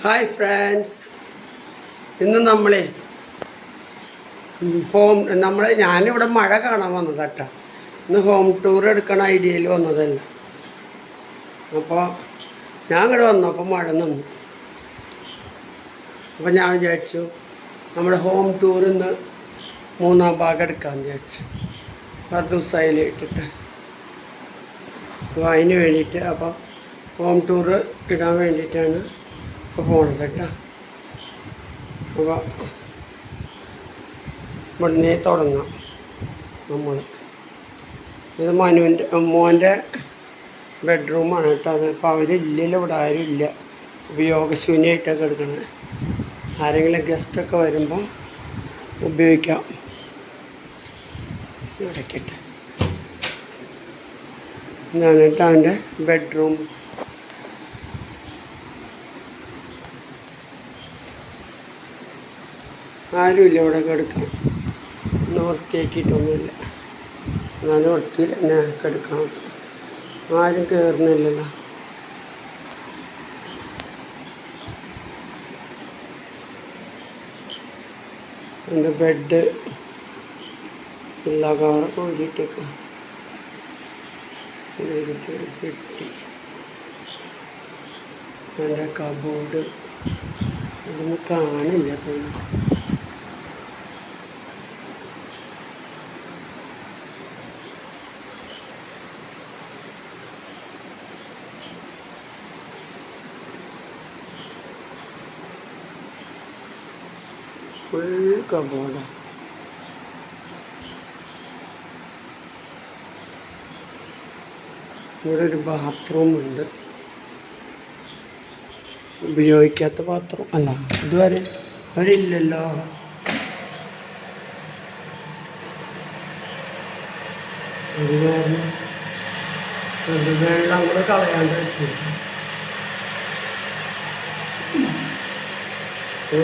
Hi friends, ഇന്ന് ഞാനിവിടെ മഴ കാണാൻ വന്നതാട്ടോ. ഇന്ന് ഹോം ടൂർ എടുക്കണ ഐഡിയയിൽ വന്നതല്ല. അപ്പോൾ ഞാൻ ഇവിടെ വന്നപ്പോൾ മഴ നിന്നു. അപ്പോൾ ഞാൻ വിചാരിച്ചു നമ്മുടെ ഹോം ടൂർ ഇന്ന് 3-ാം ഭാഗം എടുക്കാമെന്ന് വിചാരിച്ചു. 10 ദിവസമായില് ഇട്ടിട്ട്. അപ്പോൾ അതിന് വേണ്ടിയിട്ട് അപ്പോൾ ഹോം ടൂർ ഇടാൻ വേണ്ടിയിട്ടാണ് ഇപ്പോൾ പോണത് കേട്ടോ. അപ്പോൾ ഇവിടുന്നേ തുടങ്ങാം. നമ്മൾ ഇത് മോൻ്റെ ബെഡ്റൂമാണ് കേട്ടോ. അത് ഇപ്പോൾ അവരില്ലല്ലോ, ഇവിടെ ആരും ഇല്ല, ഉപയോഗശൂന്യമായിട്ടൊക്കെ എടുക്കണത്. ആരെങ്കിലും ഗസ്റ്റൊക്കെ വരുമ്പോൾ ഉപയോഗിക്കാം. ഇടയ്ക്കിട്ട് ഇതാണ് കേട്ടോ അവൻ്റെ ബെഡ്റൂം. ആരുമില്ല ഇവിടെ കിടക്കാം. ഒന്നും വൃത്തിയാക്കിയിട്ടൊന്നുമില്ല. എന്നാലും വൃത്തിയിൽ തന്നെ കിടക്കണം. ആരും കയറുന്നില്ലല്ലോ. എൻ്റെ ബെഡ് എല്ലാ കവറൊക്കെ ഊരിയിട്ടേക്കും. പെട്ടി, എൻ്റെ കബോർഡ് ഇതൊന്നും കാണില്ല തോന്നുന്നു. ഫുൾ കബോർഡാണ്. ഇവിടെ ഒരു ബാത്റൂമുണ്ട്. ഉപയോഗിക്കാത്ത ബാത്റൂം അല്ല, ഇതുവരെ അവരില്ലല്ലോ. അത് കാരണം അത് വെള്ളം കൂടെ കളയാണ്ട് വെച്ചിരിക്കും.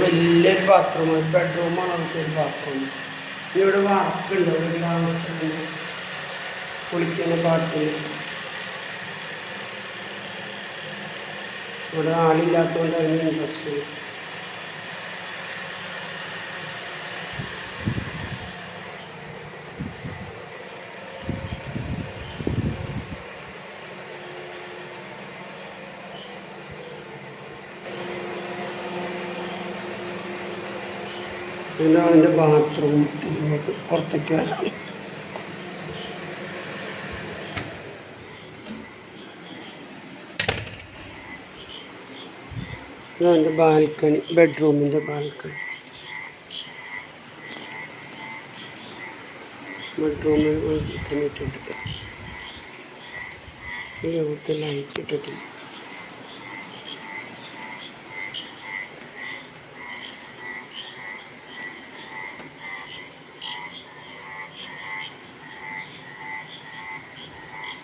വലിയൊരു ബാത്റൂം, ഒരു ബെഡ്റൂമാണ് അവർക്കൊരു ബാത്റൂം. ഇവിടെ വർക്കുണ്ട്, ഒരു ഗ്ലാസ് കുളിക്കുന്ന പാട്ടിൽ. ഇവിടെ ആളില്ലാത്തതുകൊണ്ട് അതിന് ഇൻട്രസ്റ്റ്. പിന്നെ അതിൻ്റെ ബാത്റൂം പുറത്തേക്ക് വരാം. ഇതതിൻ്റെ ബാൽക്കണി, ബെഡ്റൂമിൻ്റെ ബാൽക്കണി. ബെഡ്റൂമിൽ ബാൽക്കണി ഇട്ടിട്ട് ഇവിടുത്തെ ലൈറ്റ് ഇട്ടിട്ടില്ല.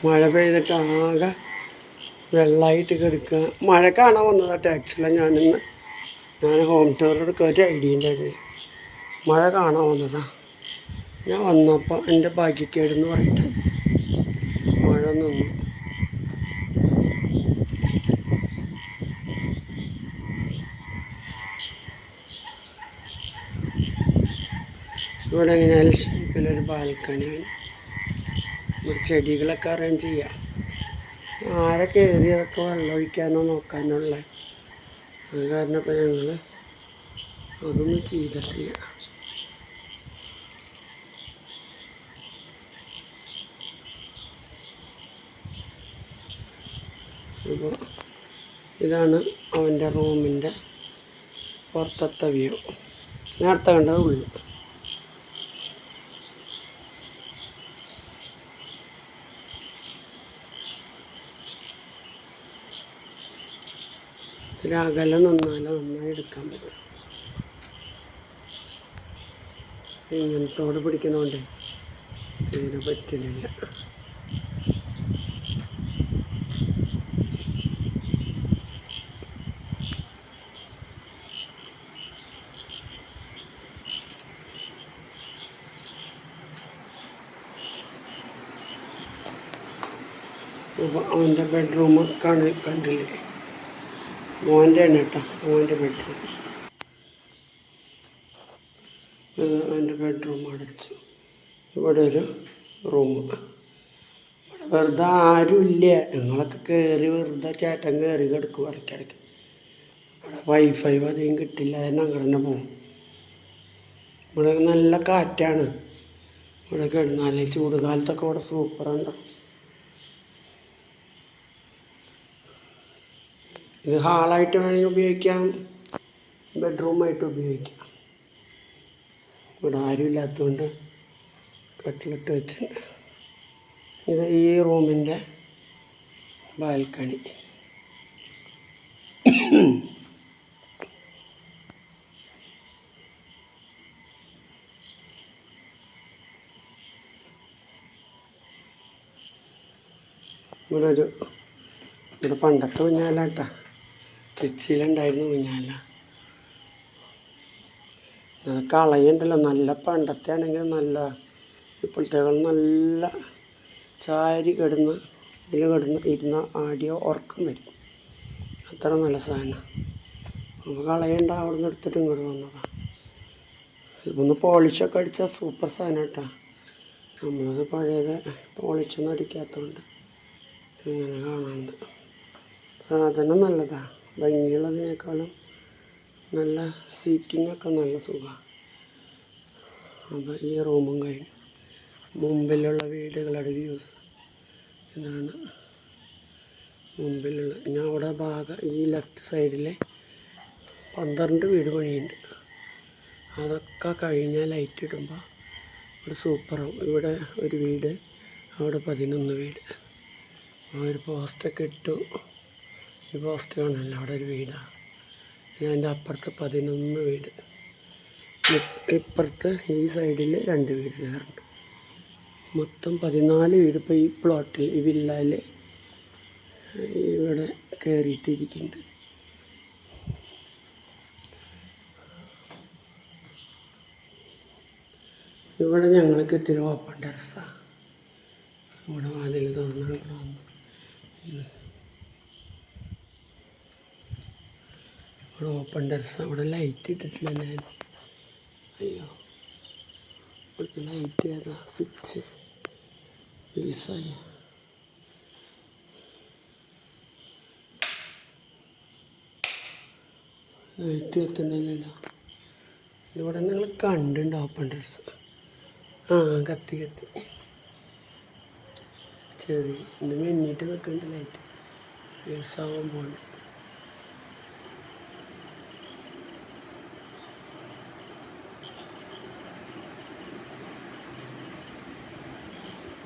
മഴ പെയ്തിട്ട് ആകെ വെള്ളമായിട്ട് കിടക്കുക. മഴ കാണാൻ വന്നതാട്ടോ. ആക്ച്വലി ഞാൻ ഹോം ടൂർ എടുക്കാൻ ഒരു ഐഡിയ ഉണ്ടായിരുന്നു. മഴ കാണാൻ വന്നതാണ്. ഞാൻ വന്നപ്പോൾ എൻ്റെ ഭാഗ്യക്കേടെന്ന് പറയട്ടെ, മഴ നിന്നു. ഇവിടെ ഇങ്ങനെ എൽ ഷേപ്പിലൊരു ബാൽക്കണിയാണ്. ഇവിടെ ചെടികളൊക്കെ അറേഞ്ച് ചെയ്യാം. ആരെ കയറിയതൊക്കെ വെള്ളം ഒഴിക്കാനോ നോക്കാനുള്ള അത് കാരണം ഇപ്പോൾ ഞങ്ങൾ അതൊന്നും ചെയ്തിട്ടില്ല. അപ്പോൾ ഇതാണ് അവൻ്റെ റൂമിൻ്റെ പുറത്തത്തെ വ്യൂ. നേരത്തെ കണ്ടത് ഉള്ളു. അകലം നന്നാലോ നന്നായി എടുക്കാൻ പറ്റും. ഇങ്ങനത്തോട് പിടിക്കണോണ്ടേ ഇതിന് പറ്റുന്നില്ല. അപ്പോൾ അവൻ്റെ ബെഡ്റൂം കണ്ടില്ലേ. മോൻ്റെ ആണ് കേട്ടോ, മോൻ്റെ ബെഡ്റൂം. ഇത് എൻ്റെ ബെഡ്റൂം അടച്ചു. ഇവിടെ ഒരു റൂം. ഇവിടെ വെറുതെ ആരുമില്ല, ഞങ്ങളൊക്കെ കയറി വെറുതെ ചേട്ടൻ കയറി കിടക്കും ഇടയ്ക്കിടയ്ക്ക്. ഇവിടെ വൈഫൈ അധികം കിട്ടില്ല, അതിന് അങ്ങനെ തന്നെ പോകും. ഇവിടെ നല്ല കാറ്റാണ്. ഇവിടെ കിടന്നാലേ ചൂട് കാലത്തൊക്കെ ഇവിടെ സൂപ്പറുണ്ട്. ഇത് ഹാളായിട്ട് വേണമെങ്കിൽ ഉപയോഗിക്കാം, ബെഡ്റൂമായിട്ട് ഉപയോഗിക്കാം. ഇവിടെ ആരും ഇല്ലാത്തതുകൊണ്ട് കട്ടിലിട്ട് വെച്ചിട്ടുണ്ട്. ഇത് ഈ റൂമിൻ്റെ ബാൽക്കണി. ഇവിടെ പണ്ടത്തെ ഊഞ്ഞാല കേട്ടോ, കൊച്ചിയിലുണ്ടായിരുന്നു ഊഞ്ഞാല. അത് കളയുണ്ടല്ലോ, നല്ല പണ്ടത്തെ ആണെങ്കിൽ നല്ല, ഇപ്പോഴത്തേകൾ നല്ല ചാരി കിടന്ന് ഇരുന്ന ആടിയോ ഉറക്കം വരും, അത്ര നല്ല സാധനം. നമുക്ക് കളയണ്ട, അവിടെ നിന്ന് എടുത്തിട്ട് ഇങ്ങോട്ട് വന്നതാണ്. ഇതൊന്ന് പോളിഷൊക്കെ അടിച്ചാൽ സൂപ്പർ സാധനം കേട്ടോ. നമ്മളത് പഴയത് പോളിഷൊന്നും അടിക്കാത്തതുകൊണ്ട് ഇങ്ങനെ കാണാനുണ്ട്. സാധനം നല്ലതാണ്, ഭംഗിയുള്ളതിനേക്കാളും നല്ല സീറ്റിങ്ങൊക്കെ നല്ല സുഖമാണ്. അപ്പോൾ ഈ റൂമും കഴിഞ്ഞു. മുമ്പിലുള്ള വീടുകളുടെ വ്യൂസ് ഇതാണ്. മുമ്പിലുള്ള ഞാൻ അവിടെ ഈ ലെഫ്റ്റ് സൈഡിൽ 12 വീട് പണിയുണ്ട്. അതൊക്കെ കഴിഞ്ഞാൽ ലൈറ്റ് ഇടുമ്പോൾ ഒരു സൂപ്പറാവും. ഇവിടെ ഒരു വീട്, അവിടെ 11 വീട്. ഒരു പോസ്റ്റൊക്കെ ഇട്ടു. ഈ പോസ്റ്റ് കാണാനല്ലോ, അവിടെ ഒരു വീടാണ്. അതിൻ്റെ അപ്പുറത്ത് 11 വീട്, ഇപ്പുറത്ത് ഈ സൈഡിൽ 2 വീട് ചേർന്നു. മൊത്തം 14 വീട് ഇപ്പോൾ ഈ പ്ലോട്ടിൽ, ഈ വില്ലയിൽ ഇവിടെ കയറിയിട്ടിരിക്കുന്നുണ്ട്. ഇവിടെ ഞങ്ങൾക്ക് ഇത്തിരി ഓപ്പൺ ടെറസാണ്. ഇവിടെ വാതിൽ തുറന്ന് ഇവിടെ വന്നു. ഇവിടെ ഓപ്പൺ ടെറസാണ്. ഇവിടെ ലൈറ്റ് ഇട്ടിട്ടില്ല ഞാൻ. അയ്യോ, ഇവിടുത്തെ ലൈറ്റ് ഏതാ, സ്വിച്ച് പീസായി. ലൈറ്റ് കത്തുന്നില്ലല്ലോ. ഇവിടെ നിങ്ങൾ കണ്ടുണ്ട് ഓപ്പൺ ടെറസ്. കത്തി ചെറിയ ഇത് മിന്നിട്ട് നിൽക്കുന്നുണ്ട് ലൈറ്റ്, പീസാവാൻ പോകണ്ട.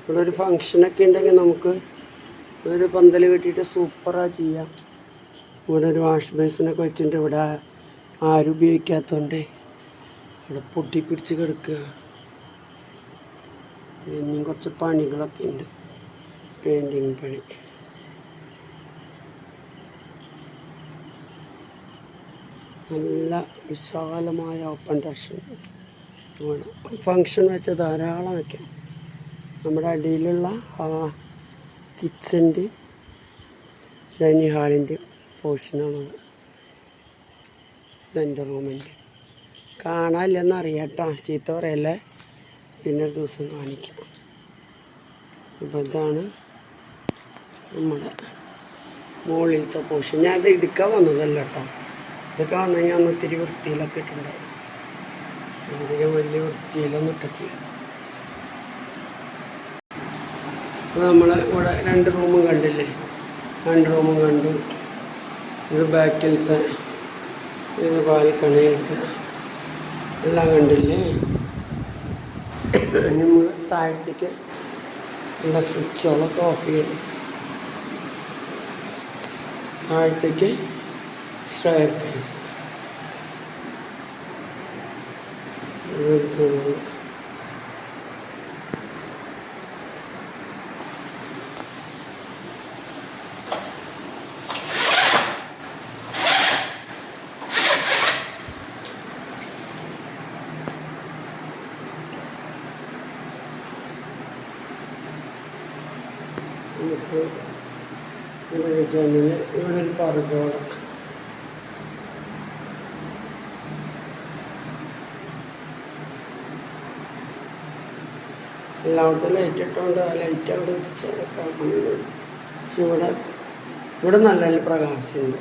ഇവിടെ ഒരു ഫങ്ഷനൊക്കെ ഉണ്ടെങ്കിൽ നമുക്ക് ഒരു പന്തൽ കെട്ടിയിട്ട് സൂപ്പറായി ചെയ്യാം. ഇവിടെ ഒരു വാഷ് ബേസിനൊക്കെ വെച്ചിട്ടുണ്ട്. ഇവിടെ ആരും ഉപയോഗിക്കാത്തതുകൊണ്ട് ഇവിടെ പൊട്ടിപ്പിടിച്ച് കിടക്കുക. ഇനിയും കുറച്ച് പണികളൊക്കെ ഉണ്ട്, പെയിൻറ്റിങ് പണി. നല്ല വിശാലമായ ഓപ്പൺ ടെറസ്. ഫങ്ഷൻ വെച്ച ധാരാളം വയ്ക്കാം. നമ്മുടെ അടിയിലുള്ള കിച്ചൻ്റെ ഡൈനിങ് ഹാളിൻ്റെ പോർഷനാണത്. എൻ്റെ റൂമിൻ്റെ കാണാനില്ലെന്ന് അറിയാട്ടോ, ചീത്ത പറയല്ലേ, പിന്നെ ഒരു ദിവസം കാണിക്കാം. അപ്പോൾ ഇതാണ് നമ്മുടെ മുകളിലത്തെ പോർഷൻ. ഞാൻ ഇത് എടുക്കാൻ വന്നതല്ല കേട്ടോ, ഇതൊക്കെ വന്നു കഴിഞ്ഞാൽ ഒന്ന് ഇത്തിരി വൃത്തിയിലൊക്കെ ഇട്ടുണ്ടാവും. അധികം വലിയ വൃത്തിയിലൊന്നും ഇട്ടിട്ടില്ല. അപ്പോൾ നമ്മൾ ഇവിടെ 2 റൂമും കണ്ടില്ലേ, 2 റൂമും കണ്ടു. ഇത് ബാക്കിലത്തെ, ഇത് ബാൽക്കണിയിലത്തെ എല്ലാം കണ്ടില്ലേ. നമ്മൾ താഴത്തേക്ക് ഉള്ള സ്വിച്ചുകളൊക്കെ ഓഫ് ചെയ്യണം. താഴത്തേക്ക് സ്റ്റെയർകേസ് ഇവിടെ ജനൽ, ഇവിടെ ഒരു പറകോള, എല്ലായിടത്തും ലൈറ്റ് ഇട്ടുകൊണ്ട് ആ ലൈറ്റ് അവിടെ എത്തിച്ചാൽ കാണുന്നുണ്ട്. പക്ഷെ ഇവിടെ നല്ല പ്രകാശമുണ്ട്.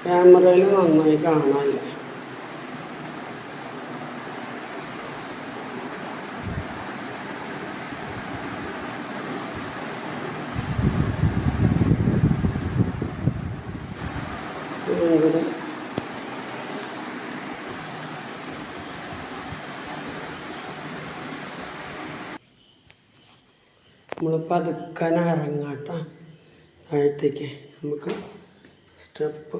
ക്യാമറയിൽ നന്നായി കാണാനില്ല. ഇവിടെ നമ്മൾ പതുക്കനെ ഇറങ്ങാട്ടോ താഴത്തേക്ക്. നമുക്ക് സ്റ്റെപ്പ്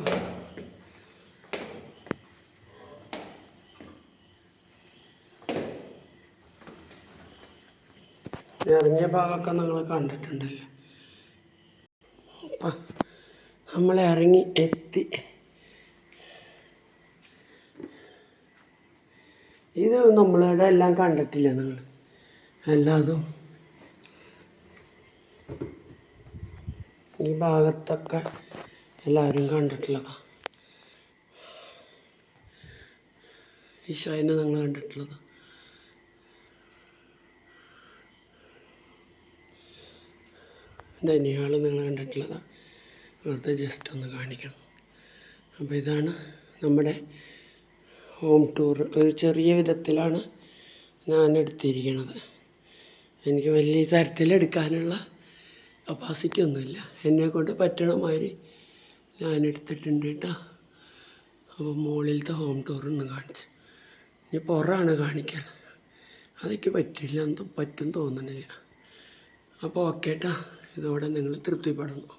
ഇറങ്ങിയ ഭാഗമൊക്കെ നിങ്ങൾ കണ്ടിട്ടുണ്ടല്ലോ. അപ്പം നമ്മൾ ഇറങ്ങി എത്തി. ഇത് നമ്മളിവിടെ എല്ലാം കണ്ടിട്ടില്ല നിങ്ങൾ എല്ലാതും. ഈ ഭാഗത്തൊക്കെ എല്ലാവരും കണ്ടിട്ടുള്ളതാണ്. ഈശോനെ നിങ്ങൾ കണ്ടിട്ടുള്ളത്. ധനിയാൾ നിങ്ങൾ കണ്ടിട്ടുള്ളതാണ്. വെറുതെ ജസ്റ്റ് ഒന്ന് കാണിക്കണം. അപ്പോൾ ഇതാണ് നമ്മുടെ ഹോം ടൂർ. ഒരു ചെറിയ വിധത്തിലാണ് ഞാൻ എടുത്തിരിക്കുന്നത്. എനിക്ക് വലിയ തരത്തിലെടുക്കാനുള്ള കപ്പാസിറ്റി ഒന്നുമില്ല. എന്നെക്കൊണ്ട് പറ്റണ മാതിരി ഞാൻ എടുത്തിട്ടുണ്ട് കേട്ടോ. അപ്പോൾ മുകളിലത്തെ ഹോം ടൂറൊന്ന് കാണിച്ചു. ഇനി പുറമാണ് കാണിക്കാൻ. അതൊക്കെ പറ്റില്ല, പറ്റും തോന്നണില്ല. അപ്പോൾ ഓക്കെ കേട്ടോ. ഇതോടെ നിങ്ങൾ തൃപ്തിപ്പെടണം.